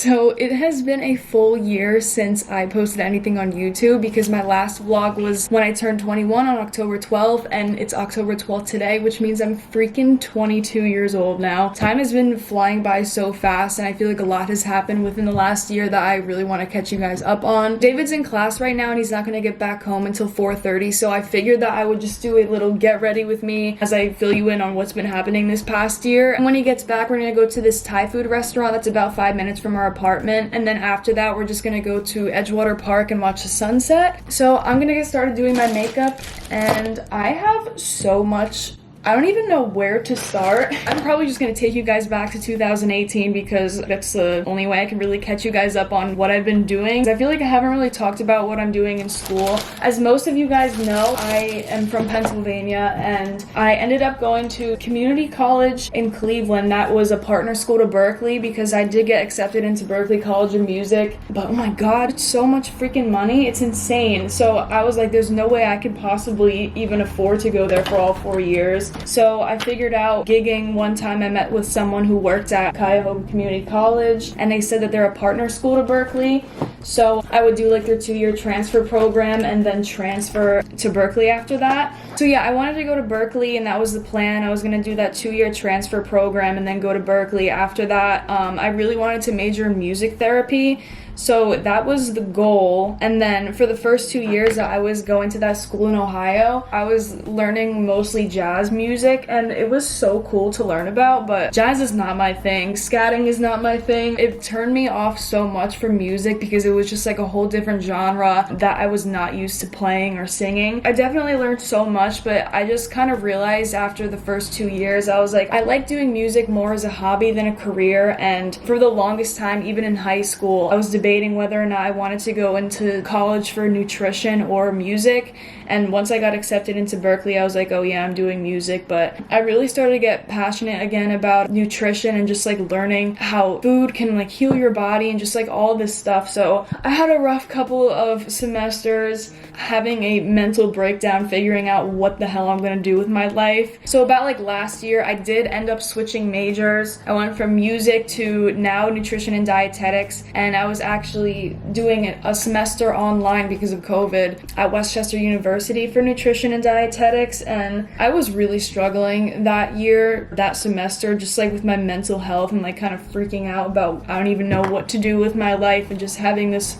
So it has been a full year since I posted anything on YouTube because my last vlog was when I turned 21 on October 12th, and it's October 12th today, which means I'm freaking 22 years old now. Time has been flying by so fast, and I feel like a lot has happened within the last year that I really want to catch you guys up on. David's in class right now and he's not going to get back home until 4:30, so I figured that I would just do a little get ready with me as I fill you in on what's been happening this past year. And when he gets back, we're going to go to this Thai food restaurant that's about 5 minutes from our apartment, and then after that we're just gonna go to Edgewater Park and watch the sunset. So I'm gonna get started doing my makeup, and I have so much. I don't even know where to start. I'm probably just gonna take you guys back to 2018 because that's the only way I can really catch you guys up on what I've been doing. I feel like I haven't really talked about what I'm doing in school. As most of you guys know, I am from Pennsylvania and I ended up going to community college in Cleveland. That was a partner school to Berkeley because I did get accepted into Berkeley College of Music. But oh my god, it's so much freaking money. It's insane. So I was like, there's no way I could possibly even afford to go there for all 4 years. So I figured out gigging. One time I met with someone who worked at Cuyahoga Community College, and they said that they're a partner school to Berkeley. So I would do like their 2-year transfer program and then transfer to Berkeley after that. So yeah, I wanted to go to Berkeley and that was the plan. I was gonna do that 2-year transfer program and then go to Berkeley after that. I really wanted to major in music therapy. So that was the goal. And then for the first 2 years that I was going to that school in Ohio, I was learning mostly jazz music, and it was so cool to learn about, but jazz is not my thing. Scatting is not my thing. It turned me off so much from music because it was just like a whole different genre that I was not used to playing or singing. I definitely learned so much, but I just kind of realized after the first 2 years, I was like, I like doing music more as a hobby than a career. And for the longest time, even in high school, I was debating whether or not I wanted to go into college for nutrition or music. And once I got accepted into Berkeley, I was like, oh yeah, I'm doing music. But I really started to get passionate again about nutrition and just like learning how food can like heal your body and just like all this stuff. So I had a rough couple of semesters having a mental breakdown, figuring out what the hell I'm gonna do with my life. So about like last year, I did end up switching majors. I went from music to now nutrition and dietetics, and I was actually doing a semester online because of COVID at Westchester University for nutrition and dietetics, and I was really struggling that year, that semester, just like with my mental health and like kind of freaking out about I don't even know what to do with my life and just having this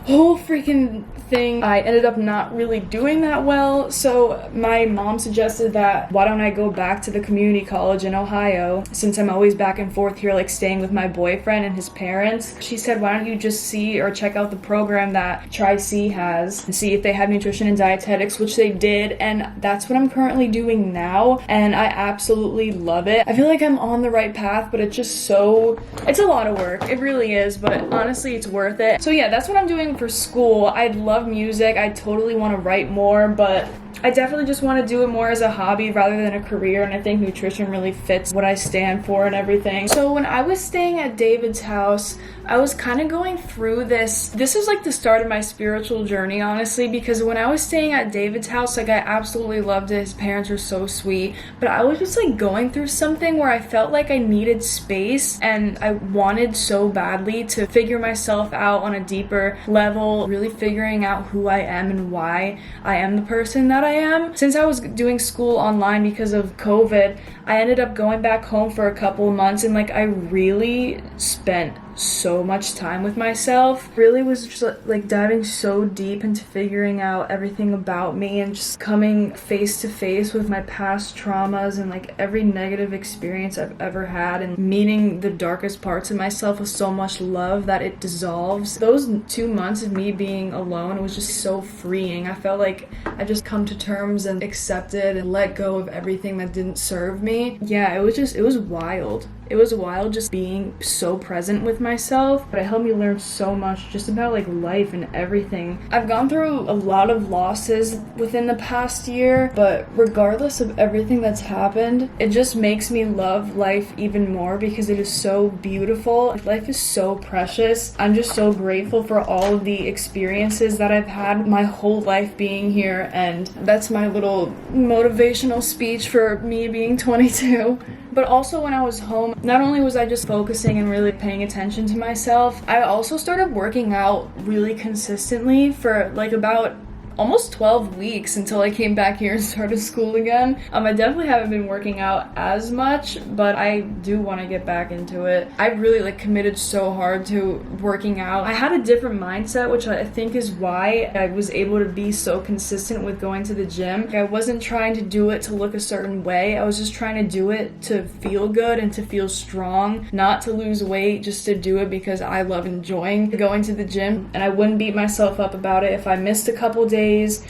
whole freaking thing. I ended up not really doing that well, so my mom suggested that why don't I go back to the community college in Ohio, since I'm always back and forth here like staying with my boyfriend and his parents. She said, why don't you just see or check out the program that Tri-C has and see if they have nutrition and dietetics, which they did, and that's what I'm currently doing now, and I absolutely love it. I feel like I'm on the right path, but it's a lot of work. It really is, but honestly it's worth it. So yeah, that's what I'm doing for school. I love music. I totally want to write more, but I definitely just want to do it more as a hobby rather than a career, and I think nutrition really fits what I stand for and everything. So when I was staying at David's house, I was kind of going through this was like the start of my spiritual journey, honestly, because when I was staying at David's house, like I absolutely loved it. His parents were so sweet, but I was just like going through something where I felt like I needed space, and I wanted so badly to figure myself out on a deeper level, really figuring out who I am and why I am the person that I am. Since I was doing school online because of COVID, I ended up going back home for a couple of months, and like I really spent so much time with myself. Really was just like diving so deep into figuring out everything about me and just coming face to face with my past traumas and like every negative experience I've ever had, and meeting the darkest parts of myself with so much love that it dissolves. Those 2 months of me being alone was just so freeing. I felt like I just come to terms and accepted and let go of everything that didn't serve me. Yeah, it was wild. It was wild just being so present with myself, but it helped me learn so much just about like life and everything. I've gone through a lot of losses within the past year, but regardless of everything that's happened, it just makes me love life even more because it is so beautiful. Life is so precious. I'm just so grateful for all of the experiences that I've had my whole life being here, and that's my little motivational speech for me being 22. But also when I was home, not only was I just focusing and really paying attention to myself, I also started working out really consistently for like about almost 12 weeks until I came back here and started school again. I definitely haven't been working out as much, but I do want to get back into it. I really like committed so hard to working out. I had a different mindset, which I think is why I was able to be so consistent with going to the gym. I wasn't trying to do it to look a certain way. I was just trying to do it to feel good and to feel strong, not to lose weight, just to do it because I love enjoying going to the gym. And I wouldn't beat myself up about it if I missed a couple days.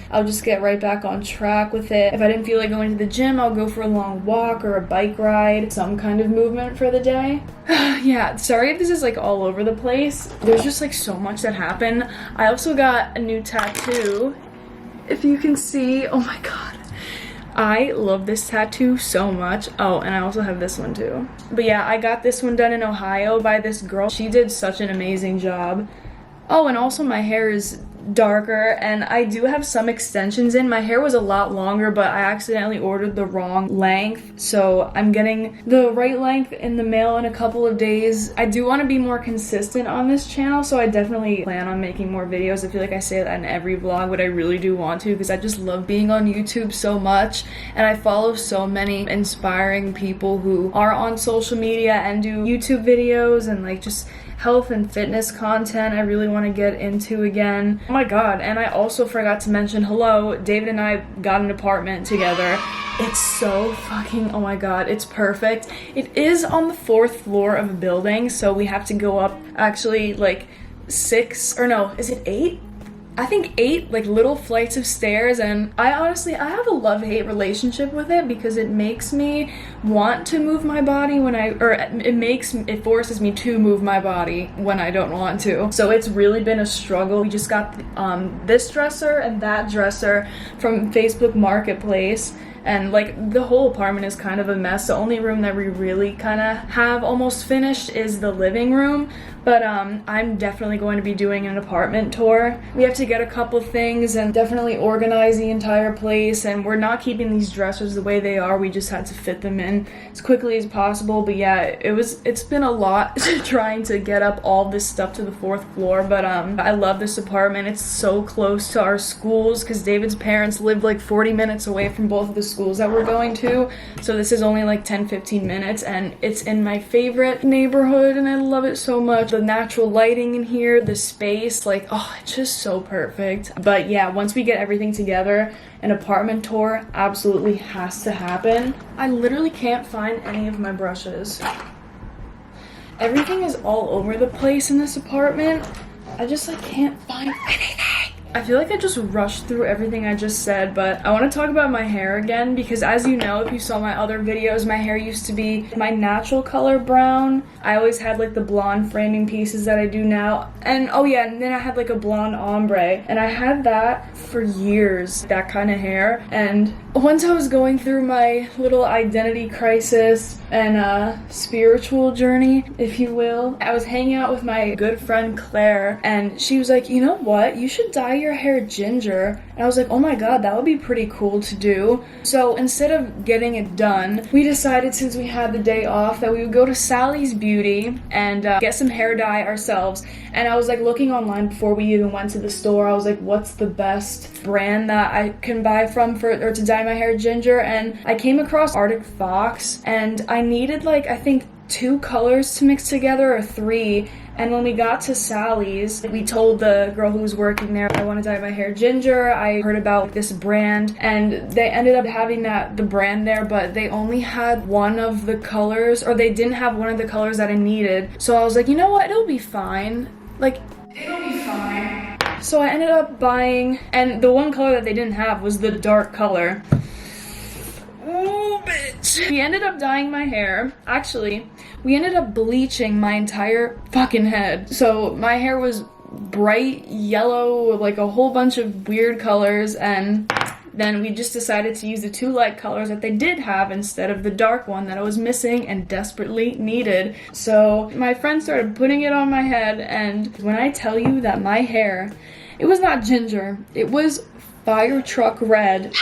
I'll just get right back on track with it. If I didn't feel like going to the gym, I'll go for a long walk or a bike ride, some kind of movement for the day. Yeah, sorry if this is like all over the place. There's just like so much that happened. I also got a new tattoo. If you can see, oh my god. I love this tattoo so much. Oh, and I also have this one too. But yeah, I got this one done in Ohio by this girl. She did such an amazing job. Oh, and also my hair is darker and I do have some extensions in. My hair was a lot longer, but I accidentally ordered the wrong length, so I'm getting the right length in the mail in a couple of days. I do want to be more consistent on this channel, so I definitely plan on making more videos. I feel like I say that in every vlog, but I really do want to because I just love being on YouTube so much, and I follow so many inspiring people who are on social media and do YouTube videos and like just health and fitness content I really want to get into again. Oh my god, and I also forgot to mention, hello, David and I got an apartment together. It's so fucking, oh my god, it's perfect. It is on the 4th floor of a building, so we have to go up actually like 6, or no, is it 8? I think 8 like little flights of stairs, and I have a love-hate relationship with it because it makes me want to move my body it forces me to move my body when I don't want to. So it's really been a struggle. We just got this dresser and that dresser from Facebook Marketplace, and like the whole apartment is kind of a mess. The only room that we really kind of have almost finished is the living room, but I'm definitely going to be doing an apartment tour. We have to get a couple things and definitely organize the entire place, and we're not keeping these dressers the way they are. We just had to fit them in as quickly as possible. But yeah, it's been a lot trying to get up all this stuff to the 4th floor, but I love this apartment. It's so close to our schools because David's parents live like 40 minutes away from both of the schools that we're going to, so this is only like 10-15 minutes, and it's in my favorite neighborhood and I love it so much. The natural lighting in here, the space, like, oh, it's just so perfect. But yeah, once we get everything together, an apartment tour absolutely has to happen. I literally can't find any of my brushes. Everything is all over the place in this apartment. I just like can't find anything. I feel like I just rushed through everything I just said, but I want to talk about my hair again because, as you know, if you saw my other videos, my hair used to be my natural color brown. I always had like the blonde framing pieces that I do now, and oh yeah, and then I had like a blonde ombre, and I had that for years, that kind of hair. And once I was going through my little identity crisis and spiritual journey, if you will, I was hanging out with my good friend Claire, and she was like, you know what, you should dye your hair ginger. And I was like, oh my god, that would be pretty cool to do. So instead of getting it done, we decided, since we had the day off, that we would go to Sally's Beauty and get some hair dye ourselves. And I was like looking online before we even went to the store. I was like, what's the best brand that I can buy from or to dye my hair ginger? And I came across Arctic Fox, and I needed like, I think 2 colors to mix together, or 3. And when we got to Sally's, we told the girl who was working there, I want to dye my hair ginger. I heard about this brand, and they ended up having the brand there, but they only had one of the colors, or they didn't have one of the colors that I needed. So I was like, you know what, it'll be fine. Like, it'll be fine. So I ended up buying, and the one color that they didn't have was the dark color. Ooh, bitch. We ended up dyeing my hair. Actually, we ended up bleaching my entire fucking head. So my hair was bright yellow with like a whole bunch of weird colors, and then we just decided to use the 2 light colors that they did have instead of the dark one that I was missing and desperately needed. So my friend started putting it on my head, and when I tell you that my hair, it was not ginger, it was fire truck red.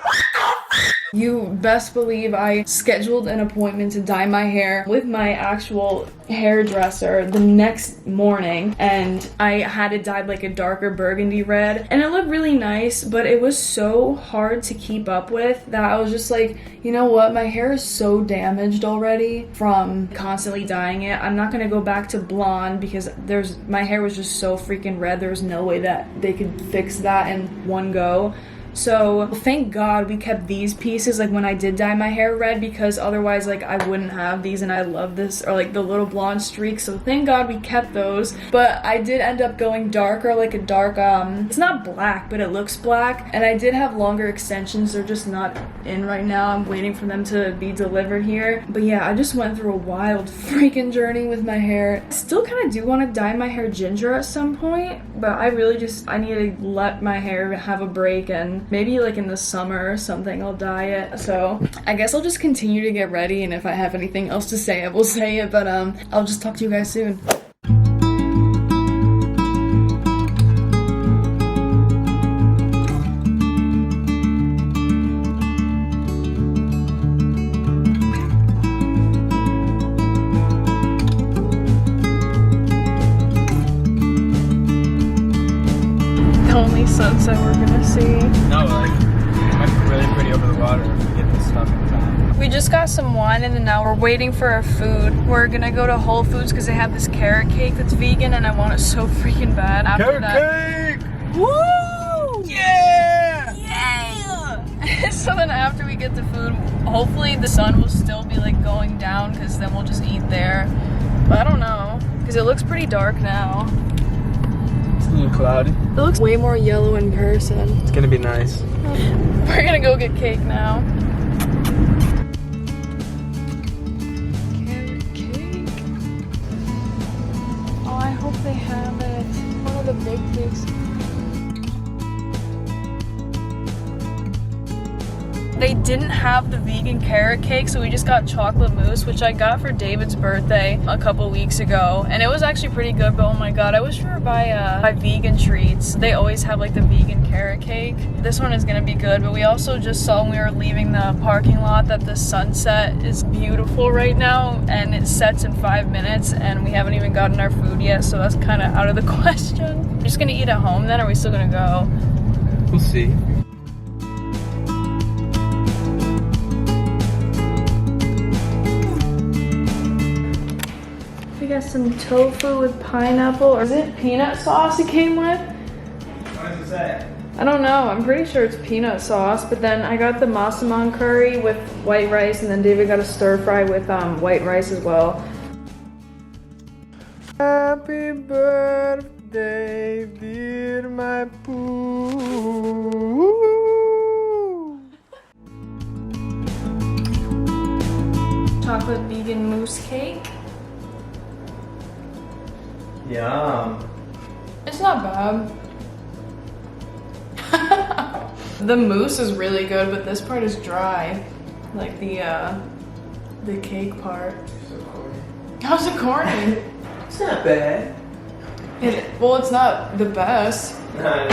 What the You best believe I scheduled an appointment to dye my hair with my actual hairdresser the next morning, and I had it dyed like a darker burgundy red, and it looked really nice, but it was so hard to keep up with that I was just like, you know what, my hair is so damaged already from constantly dyeing it. I'm not gonna go back to blonde because my hair was just so freaking red. There was no way that they could fix that in one go. So thank God we kept these pieces like when I did dye my hair red, because otherwise like I wouldn't have these, and I love this, or like the little blonde streaks, so thank God we kept those. But I did end up going darker, like a dark it's not black, but it looks black, and I did have longer extensions. They're just not in right now. I'm waiting for them to be delivered here. But yeah, I just went through a wild freaking journey with my hair. I still kind of do want to dye my hair ginger at some point, but I need to let my hair have a break, and maybe like in the summer or something I'll dye it. So I guess I'll just continue to get ready, and if I have anything else to say I will say it, but I'll just talk to you guys soon. The only sunset we're gonna see. No, like, it might be really pretty over the water if we get this stuff in time. We just got some wine, and then now we're waiting for our food. We're gonna go to Whole Foods because they have this carrot cake that's vegan, and I want it so freaking bad. After Carrot cake! Woo! Yeah! Yeah! So then after we get the food, hopefully the sun will still be like going down, because then we'll just eat there. But I don't know, because it looks pretty dark now. It's a little cloudy. It looks way more yellow in person. It's gonna be nice. We're gonna go get cake now. Carrot cake. Oh, I hope they have it. One of the big cakes. They didn't have the vegan carrot cake, so we just got chocolate mousse, which I got for David's birthday a couple weeks ago, and it was actually pretty good. But oh my god, I wish we were by Vegan Treats. They always have like the vegan carrot cake. This one is gonna be good. But we also just saw when we were leaving the parking lot that the sunset is beautiful right now, and it sets in 5 minutes, and we haven't even gotten our food yet, so that's kind of out of the question. We're just gonna eat at home then, or are we still gonna go? We'll see. We got some tofu with pineapple, or is it peanut sauce it came with? What does it say? I don't know, I'm pretty sure it's peanut sauce, but then I got the massaman curry with white rice, and then David got a stir fry with white rice as well. Happy birthday, dear my poo. Chocolate vegan mousse cake. Yum. It's not bad. The mousse is really good, but this part is dry. Like the cake part. So corny. How's it corny? It's not bad. Well, it's not the best. No.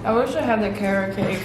I wish I had the carrot cake.